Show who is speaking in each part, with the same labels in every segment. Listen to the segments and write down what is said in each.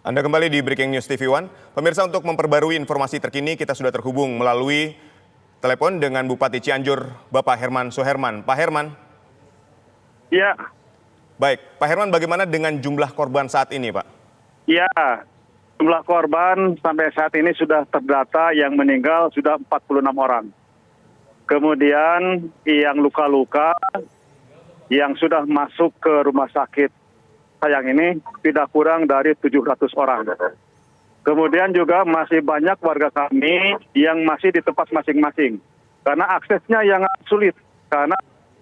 Speaker 1: Anda kembali di Breaking News TV One. Pemirsa, untuk memperbarui informasi terkini, kita sudah terhubung melalui telepon dengan Bupati Cianjur, Bapak Herman Suherman. Pak Herman.
Speaker 2: Ya.
Speaker 1: Baik, Pak Herman, bagaimana dengan jumlah korban saat ini, Pak?
Speaker 2: Ya, jumlah korban sampai saat ini sudah terdata, yang meninggal sudah 46 orang. Kemudian yang luka-luka, yang sudah masuk ke rumah sakit sayang ini tidak kurang dari 700 orang. Kemudian juga masih banyak warga kami yang masih di tempat masing-masing. Karena aksesnya yang sulit, karena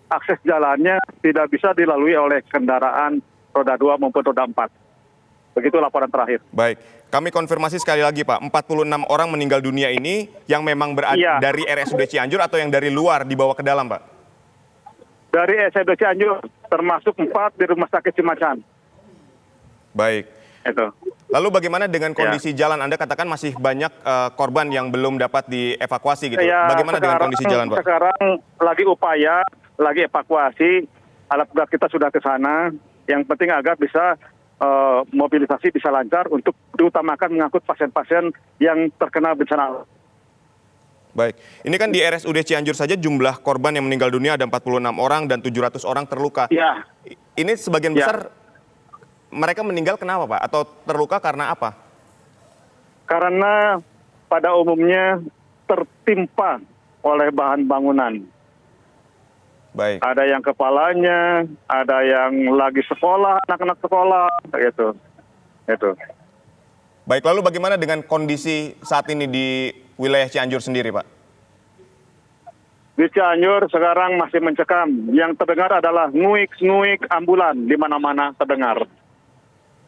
Speaker 2: akses jalannya tidak bisa dilalui oleh kendaraan roda 2 maupun roda 4. Begitu laporan terakhir.
Speaker 1: Baik, kami konfirmasi sekali lagi, Pak. 46 orang meninggal dunia ini yang memang berada dari RSUD Cianjur atau yang dari luar dibawa ke dalam, Pak?
Speaker 2: Dari RSUD Cianjur, termasuk 4 di Rumah Sakit Cimacan.
Speaker 1: Baik.
Speaker 2: Itu.
Speaker 1: Lalu bagaimana dengan kondisi jalan? Anda katakan masih banyak korban yang belum dapat dievakuasi gitu.
Speaker 2: Ya,
Speaker 1: bagaimana dengan kondisi jalan, Pak?
Speaker 2: Sekarang lagi upaya, lagi evakuasi, alat berat kita sudah ke sana. Yang penting agar bisa mobilisasi bisa lancar untuk diutamakan mengangkut pasien-pasien yang terkena bencana.
Speaker 1: Baik, ini kan di RSUD Cianjur saja jumlah korban yang meninggal dunia ada 46 orang dan 700 orang terluka.
Speaker 2: Ya.
Speaker 1: Ini sebagian besar mereka meninggal kenapa, Pak? Atau terluka karena apa?
Speaker 2: Karena pada umumnya tertimpa oleh bahan bangunan.
Speaker 1: Baik.
Speaker 2: Ada yang kepalanya, ada yang lagi sekolah, anak-anak sekolah, gitu.
Speaker 1: Baik, lalu bagaimana dengan kondisi saat ini di wilayah Cianjur sendiri, Pak?
Speaker 2: Di Cianjur sekarang masih mencekam. Yang terdengar adalah nguik-nguik ambulan di mana-mana terdengar.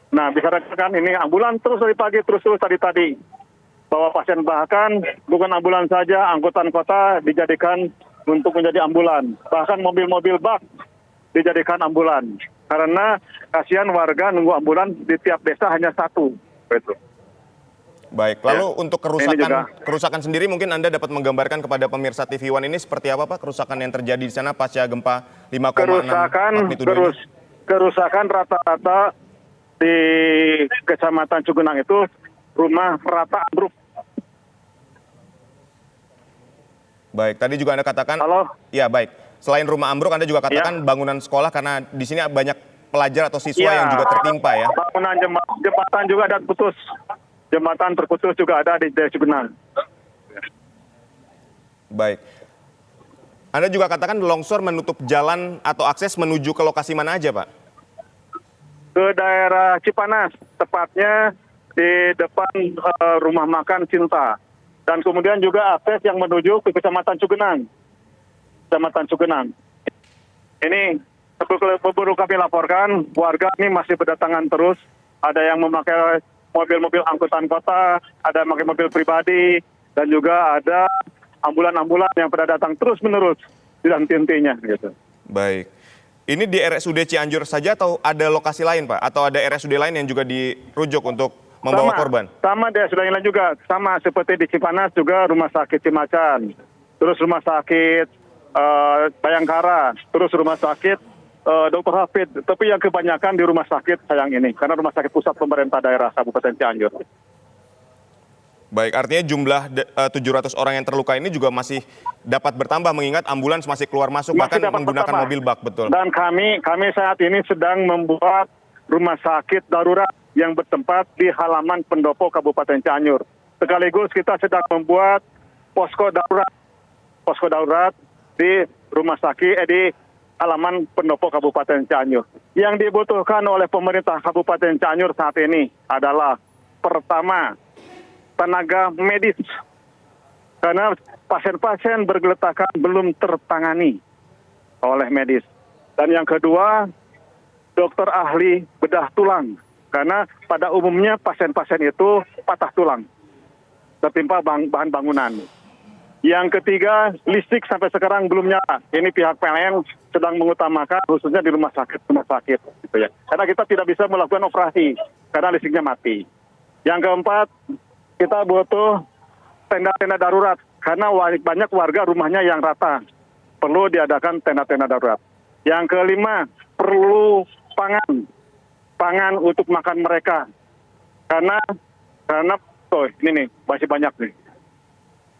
Speaker 2: Nah, bisa dikatakan ini ambulan terus dari pagi, terus tadi. Bawa pasien, bahkan bukan ambulan saja, angkutan kota dijadikan untuk menjadi ambulan. Bahkan mobil-mobil bak dijadikan ambulan. Karena kasihan warga nunggu ambulan di tiap desa hanya satu. Betul.
Speaker 1: Baik, lalu untuk kerusakan sendiri mungkin Anda dapat menggambarkan kepada pemirsa TV One ini seperti apa, Pak? Kerusakan yang terjadi di sana pasca gempa 5,6 magnitudo ini?
Speaker 2: Kerusakan rata-rata di Kecamatan Cugenang itu rumah rata ambruk.
Speaker 1: Baik, tadi juga Anda katakan.
Speaker 2: Halo?
Speaker 1: Ya, baik. Selain rumah ambruk, Anda juga katakan bangunan sekolah karena di sini banyak pelajar atau siswa yang juga tertimpa ya.
Speaker 2: Bangunan jembatan juga ada putus. Jembatan terputus juga ada di Cugenang.
Speaker 1: Baik. Anda juga katakan longsor menutup jalan atau akses menuju ke lokasi mana aja, Pak?
Speaker 2: Ke daerah Cipanas, tepatnya di depan rumah makan Cinta. Dan kemudian juga akses yang menuju ke Kecamatan Cugenang. Ini baru kami laporkan, warga ini masih berdatangan terus. Ada yang memakai mobil-mobil angkutan kota, ada yang memakai mobil pribadi, dan juga ada ambulan-ambulan yang pada datang terus-menerus di intinya gitu.
Speaker 1: Baik. Ini di RSUD Cianjur saja atau ada lokasi lain, Pak? Atau ada RSUD lain yang juga dirujuk untuk membawa korban?
Speaker 2: Sama di RSUD lain juga. Sama seperti di Cipanas juga rumah sakit Cimacan. Terus rumah sakit Bayangkara. Terus rumah sakit Dr. Hafid. Tapi yang kebanyakan di rumah sakit sayang ini. Karena rumah sakit pusat pemerintah daerah Kabupaten Cianjur.
Speaker 1: Baik, artinya jumlah 700 orang yang terluka ini juga masih dapat bertambah mengingat ambulans masih keluar masuk bahkan menggunakan mobil bak, betul.
Speaker 2: Dan kami saat ini sedang membuat rumah sakit darurat yang bertempat di halaman pendopo Kabupaten Cianjur. Sekaligus kita sedang membuat posko darurat di rumah sakit di halaman pendopo Kabupaten Cianjur. Yang dibutuhkan oleh pemerintah Kabupaten Cianjur saat ini adalah pertama, tenaga medis, karena pasien-pasien bergeletakan belum tertangani oleh medis. Dan yang kedua, dokter ahli bedah tulang, karena pada umumnya pasien-pasien itu patah tulang, tertimpa bahan bangunan. Yang ketiga, listrik sampai sekarang belum nyala. Ini pihak PLN sedang mengutamakan khususnya di rumah sakit gitu ya. Karena kita tidak bisa melakukan operasi karena listriknya mati. Yang keempat, kita butuh tenda-tenda darurat karena banyak warga rumahnya yang rata. Perlu diadakan tenda-tenda darurat. Yang kelima, perlu pangan untuk makan mereka. Karena tuh ini nih masih banyak nih.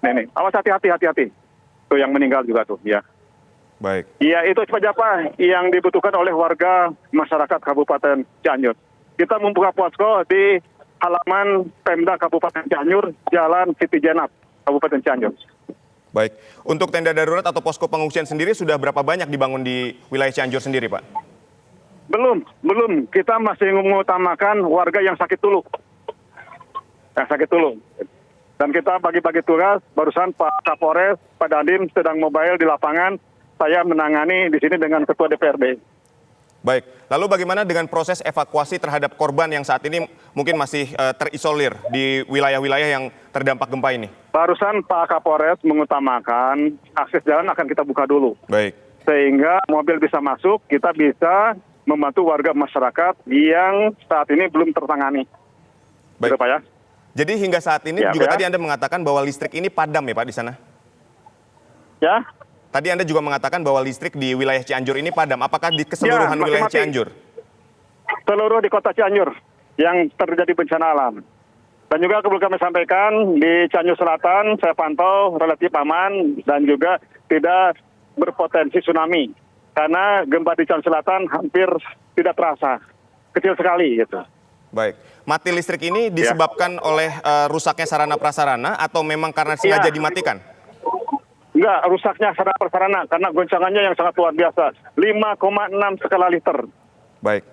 Speaker 2: Nih, awas hati-hati. Tuh yang meninggal juga tuh, ya.
Speaker 1: Baik.
Speaker 2: Iya, itu seperti apa yang dibutuhkan oleh warga masyarakat Kabupaten Cianjur. Kita membuka posko di halaman Pemda Kabupaten Cianjur, Jalan Siti Jenab, Kabupaten Cianjur.
Speaker 1: Baik. Untuk tenda darurat atau posko pengungsian sendiri sudah berapa banyak dibangun di wilayah Cianjur sendiri, Pak?
Speaker 2: Belum. Kita masih mengutamakan warga yang sakit dulu. Dan kita bagi-bagi tugas, barusan Pak Kapolres, Pak Dandim sedang mobile di lapangan, saya menangani di sini dengan Ketua DPRD.
Speaker 1: Baik, lalu bagaimana dengan proses evakuasi terhadap korban yang saat ini mungkin masih terisolir di wilayah-wilayah yang terdampak gempa ini?
Speaker 2: Barusan Pak Kapolres mengutamakan akses jalan akan kita buka dulu.
Speaker 1: Baik.
Speaker 2: Sehingga mobil bisa masuk, kita bisa membantu warga masyarakat yang saat ini belum tertangani.
Speaker 1: Baik.
Speaker 2: Gitu, Pak ya.
Speaker 1: Jadi hingga saat ini
Speaker 2: Ya,
Speaker 1: juga
Speaker 2: ya.
Speaker 1: tadi Anda mengatakan bahwa listrik ini padam ya Pak di sana?
Speaker 2: Ya,
Speaker 1: Tadi Anda juga mengatakan bahwa listrik di wilayah Cianjur ini padam. Apakah di keseluruhan
Speaker 2: Ya, masih
Speaker 1: wilayah
Speaker 2: mati.
Speaker 1: Cianjur?
Speaker 2: seluruh di kota Cianjur yang terjadi bencana alam. Dan juga perlu kami sampaikan di Cianjur Selatan saya pantau relatif aman dan juga tidak berpotensi tsunami. Karena gempa di Cianjur Selatan hampir tidak terasa. Kecil sekali gitu.
Speaker 1: Baik. Mati listrik ini disebabkan oleh rusaknya sarana prasarana atau memang karena sengaja dimatikan?
Speaker 2: Enggak, rusaknya sarana prasarana karena goncangannya yang sangat luar biasa. 5,6 skala Richter.
Speaker 1: Baik.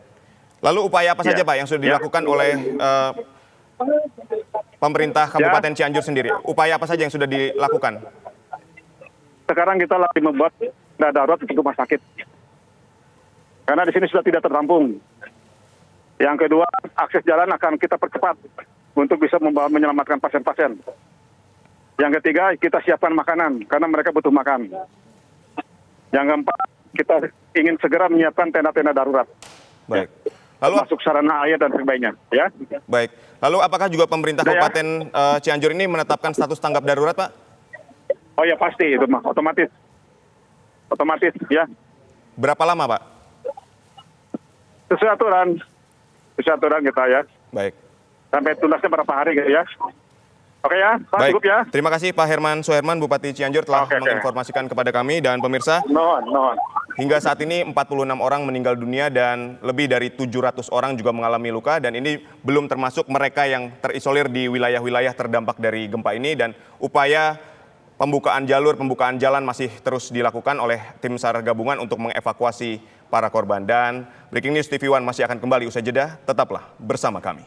Speaker 1: Lalu upaya apa saja Pak yang sudah dilakukan oleh pemerintah Kabupaten Cianjur sendiri? Upaya apa saja yang sudah dilakukan?
Speaker 2: Sekarang kita lagi membuat tenda darurat untuk rumah sakit. Karena di sini sudah tidak tertampung. Yang kedua, akses jalan akan kita percepat untuk bisa menyelamatkan pasien-pasien. Yang ketiga, kita siapkan makanan karena mereka butuh makan. Yang keempat, kita ingin segera menyiapkan tenda-tenda darurat.
Speaker 1: Baik. Lalu
Speaker 2: Masuk sarana air dan sebagainya, ya.
Speaker 1: baik. Lalu apakah juga pemerintah Kabupaten Cianjur ini menetapkan status tanggap darurat, Pak?
Speaker 2: Oh ya pasti itu mah otomatis. Otomatis, ya.
Speaker 1: Berapa lama, Pak?
Speaker 2: Sesuai aturan kita ya.
Speaker 1: Baik.
Speaker 2: Sampai tunasnya berapa hari gitu ya. Oke ya, Pak,
Speaker 1: Baik.
Speaker 2: cukup ya.
Speaker 1: Terima kasih Pak Herman Suherman, Bupati Cianjur telah
Speaker 2: Oke.
Speaker 1: menginformasikan kepada kami dan pemirsa.
Speaker 2: Nuhun.
Speaker 1: Hingga saat ini 46 orang meninggal dunia dan lebih dari 700 orang juga mengalami luka, dan ini belum termasuk mereka yang terisolir di wilayah-wilayah terdampak dari gempa ini, dan upaya pembukaan jalur, pembukaan jalan masih terus dilakukan oleh tim SAR gabungan untuk mengevakuasi para korban. Dan Breaking News TV One masih akan kembali usai jeda, tetaplah bersama kami.